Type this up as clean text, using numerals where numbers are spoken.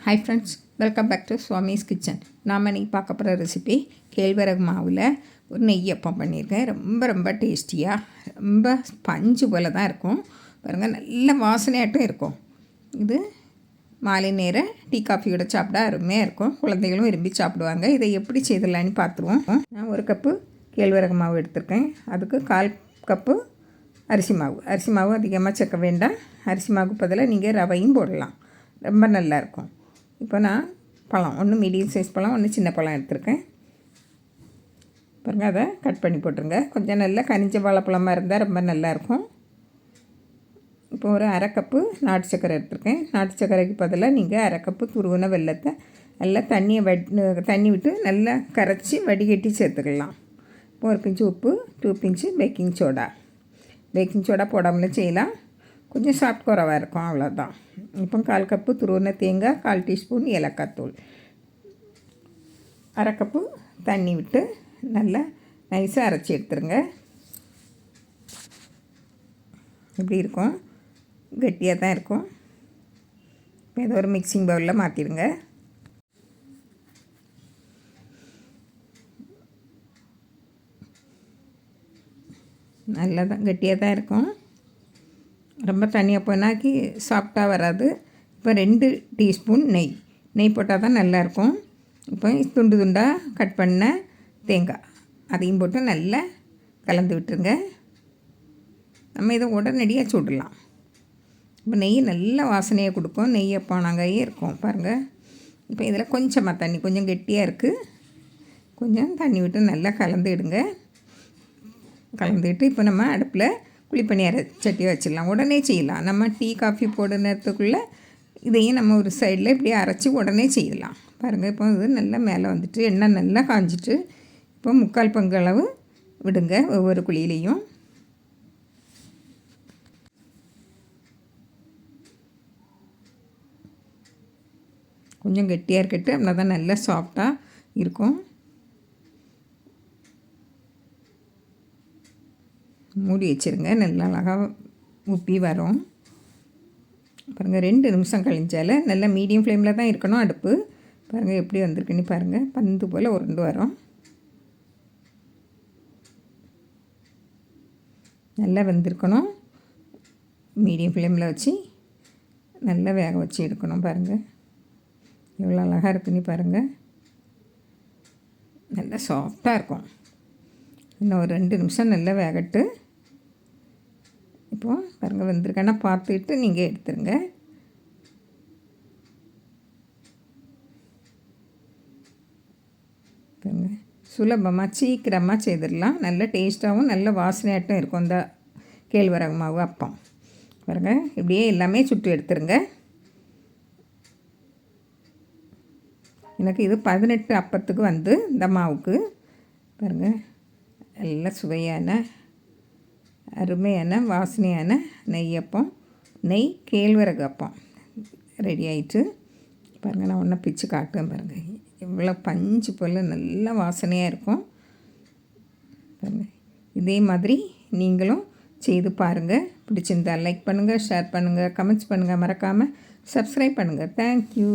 Hi friends, welcome back to Swami's kitchen. நாம் இன்றைக்கி பார்க்க போகிற ரெசிபி கேழ்வரகு மாவில் ஒரு நெய்யப்பம் பண்ணியிருக்கேன். ரொம்ப டேஸ்டியாக, ரொம்ப பஞ்சு போல் தான் இருக்கும். பாருங்கள், நல்ல வாசனையாட்டும் இருக்கும். இது மாலை நேர டீ காஃபியோட சாப்பிட அருமையாக இருக்கும். குழந்தைகளும் விரும்பி சாப்பிடுவாங்க. இதை எப்படி செய்திடலான்னு பார்த்துருவோம். நான் ஒரு கப்பு கேழ்வரகு மாவு எடுத்திருக்கேன். அதுக்கு 1/4 கப்பு அரிசி மாவு அதிகமாக சேர்க்க வேண்டாம். அரிசி மாவுக்கு பதிலாக நீங்கள் ரவையும் போடலாம், ரொம்ப நல்லாயிருக்கும். இப்போ நான் பழம் ஒன்று மீடியம் சைஸ் பழம், ஒன்று சின்ன பழம் எடுத்திருக்கேன். பாருங்கள், அதை கட் பண்ணி போட்டுருங்க. கொஞ்சம் நல்லா கனிஞ்ச வாழைப்பழமாக இருந்தால் ரொம்ப நல்லாயிருக்கும். இப்போ ஒரு 1/2 கப்பு நாட்டு சர்க்கரை எடுத்திருக்கேன். நாட்டு சர்க்கரைக்கு பதிலாக நீங்கள் 1/2 கப்பு துருவின வெல்லத்தை நல்லா தண்ணி விட்டு நல்லா கரைச்சி வடிகட்டி சேர்த்துக்கலாம். இப்போ 1 பிஞ்சு உப்பு, 2 பிஞ்சு பேக்கிங் சோடா போடாமலும் செய்யலாம். கொஞ்சம் சாஃப்ட் குறவாக இருக்கும், அவ்வளோதான். இப்போ 1/4 கப்பு துருவின தேங்காய், 1/4 டீஸ்பூன் ஏலக்காய் தூள், 1/2 கப்பு தண்ணி விட்டு நல்லா நைஸாக அரைச்சி எடுத்துருங்க. இப்படி இருக்கும், கெட்டியாக தான் இருக்கும். இப்போ இதை ஒரு மிக்சிங் பவுலில் மாற்றிடுங்க. நல்லா தான் கெட்டியாக தான் இருக்கும். ரொம்ப தனியாக போனாக்கி சாஃப்டாக வராது. இப்போ 2 டீஸ்பூன் நெய் போட்டால் தான் நல்லாயிருக்கும். இப்போ துண்டாக கட் பண்ண தேங்காய் அதையும் போட்டு நல்லா கலந்து விட்டுருங்க. நம்ம இதை உடனடியாக சுடலாம். இப்போ நெய் நல்ல வாசனையை கொடுக்கும். நெய் பானாங்காயே இருக்கும் பாருங்கள். இப்போ இதில் கொஞ்சமாக தண்ணி, கொஞ்சம் கெட்டியாக இருக்குது, கொஞ்சம் தண்ணி விட்டு நல்லா கலந்துவிடுங்க. கலந்துக்கிட்டு இப்போ நம்ம அடுப்பில் குழிப்பணியார சட்டியை வச்சிடலாம். உடனே செய்யலாம். நம்ம டீ காஃபி போட நேரத்துக்குள்ளே இதையும் நம்ம ஒரு சைடில் இப்படி அரைச்சி உடனே செய்யலாம். பாருங்கள், இப்போ இது நல்லா மேலே வந்துட்டு எண்ணெய் நல்லா காஞ்சிட்டு இப்போ 3/4 பங்கு அளவு விடுங்க ஒவ்வொரு குழியிலையும். கொஞ்சம் கெட்டியாக இருக்கட்டு, அப்படின்னா தான் நல்லா சாஃப்டாக இருக்கும். மூடி வச்சுருங்க. நல்லா அழகாக உப்பி வரும். பாருங்கள், 2 நிமிஷம் கழிஞ்சால் நல்லா மீடியம் ஃப்ளேமில் தான் இருக்கணும் அடுப்பு. பாருங்கள் எப்படி வந்திருக்குன்னு பாருங்கள். பந்து போல் உருண்டு வரும். நல்லா வெந்திருக்கணும். மீடியம் ஃப்ளேமில் வச்சு நல்லா வேக வச்சு எடுக்கணும். பாருங்கள் எவ்வளோ அழகாக இருக்குன்னு பாருங்கள். நல்லா சாஃப்டாக இருக்கும். இன்னும் ஒரு 2 நிமிஷம் நல்லா வேகட்டு. இப்போது பாருங்கள் வெந்திருக்கேன்னா பார்த்துட்டு நீங்கள் எடுத்துருங்க. பாருங்கள், சுலபமாக சீக்கிரமாக செய்திடலாம். நல்ல டேஸ்ட்டாகவும் நல்ல வாசனையாட்டும் இருக்கும் இந்த கேழ்வரகு மாவு அப்பம். பாருங்கள், இப்படியே எல்லாமே சுட்டு எடுத்துருங்க. எனக்கு இது 18 அப்பத்துக்கு வந்து இந்த மாவுக்கு பாருங்கள் நல்ல சுவையான அருமையான வாசனையான நெய்யப்பம், நெய் கேழ்வரகு அப்பம் ரெடி ஆகிட்டு. பாருங்கள், நான் ஒன்றை பிச்சு காட்டுவேன். பாருங்கள் எவ்வளோ பஞ்சு போல் நல்ல வாசனையாக இருக்கும். பாருங்கள், இதே மாதிரி நீங்களும் செய்து பாருங்கள். பிடிச்சிருந்தால் லைக் பண்ணுங்கள், ஷேர் பண்ணுங்கள், கமெண்ட்ஸ் பண்ணுங்கள், மறக்காமல் சப்ஸ்கிரைப் பண்ணுங்கள். தேங்க்யூ.